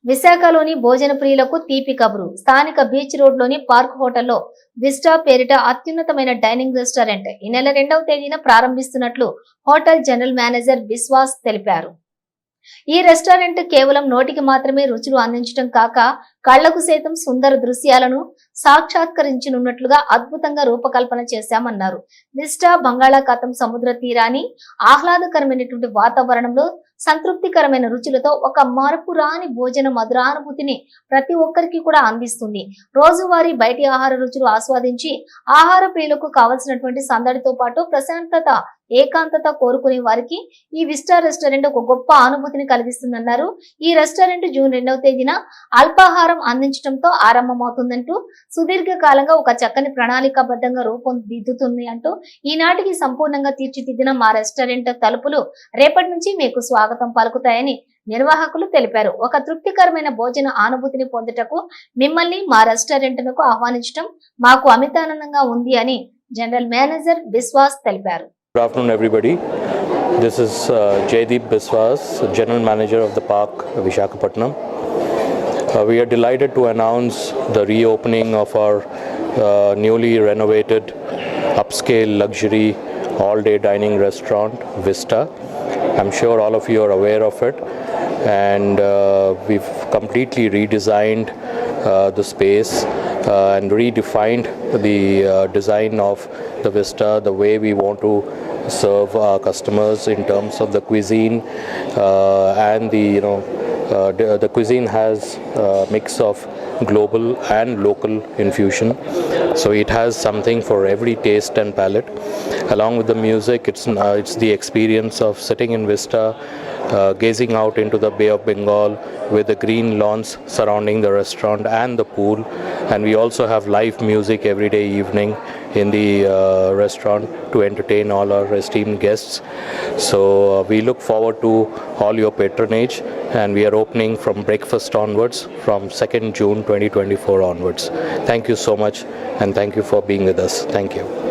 విశాఖలోని భోజన ప్రియులకు తీపి కబురు. స్థానిక బీచ్ రోడ్లోని పార్క్ హోటల్లో విస్టా పేరిట అత్యున్నతమైన డైనింగ్ రెస్టారెంట్ ఈ నెల 2వ తేదీన ప్రారంభిస్తున్నట్లు హోటల్ జనరల్ మేనేజర్ బిశ్వాస్ తెలిపారు. ఈ రెస్టారెంట్ కేవలం నోటికి మాత్రమే రుచులు అందించడం కాక కళ్లకు సైతం సుందర దృశ్యాలను సాక్షాత్కరించనున్నట్లుగా అద్భుతంగా రూపకల్పన చేశామన్నారు. విస్టా బంగాళాఖాతం సముద్ర తీరాన్ని ఆహ్లాదకరమైనటువంటి వాతావరణంలో సంతృప్తికరమైన రుచులతో ఒక మార్పురాని భోజన మధురానుభూతిని ప్రతి ఒక్కరికి కూడా అందిస్తుంది. రోజువారీ బయటి ఆహార రుచులు ఆస్వాదించి ఆహార ప్రియులకు కావలసినటువంటి సందడితో పాటు ప్రశాంతత, ఏకాంతత కోరుకునే వారికి ఈ విస్టా రెస్టారెంట్ ఒక గొప్ప అనుభూతిని కలిగిస్తుందన్నారు. ఈ రెస్టారెంట్ జూన్ 2వ తేదీన అల్పాహారం అందించడంతో ఆరంభమవుతుందంటూ సుదీర్ఘ కాలంగా ఒక చక్కని ప్రణాళికాబద్ధంగా రూపొందిద్దుతుంది అంటూ ఈనాటికి సంపూర్ణంగా తీర్చిదిద్దిన మా రెస్టారెంట్ తలుపులు రేపటి నుంచి మీకు స్వాగతం పలుకుతాయని నిర్వాహకులు తెలిపారు. ఒక తృప్తికరమైన భోజన అనుభూతిని పొందుటకు మిమ్మల్ని మా రెస్టారెంట్ కు ఆహ్వానించడం మాకు అమితానందంగా ఉంది అని జనరల్ మేనేజర్ బిశ్వాస్ తెలిపారు. Good afternoon, everybody. This is Jaydeep Biswas, General Manager of the Park, Visakhapatnam. We are delighted to announce the reopening of our newly renovated upscale luxury all-day dining restaurant, Vista. I'm sure all of you are aware of it, and we've completely redesigned the space and redefined the design of the Vista, the way we want to serve our customers in terms of the cuisine, and the cuisine has a mix of global and local infusion, so it has something for every taste and palate. Along with the music, it's the experience of sitting in Vista, gazing out into the Bay of Bengal with the green lawns surrounding the restaurant and the pool, and we also have live music every day evening in the restaurant to entertain all our esteemed guests. So we look forward to all your patronage, and we are opening from breakfast onwards from 2nd June 2024 onwards. Thank you so much, and thank you for being with us. Thank you.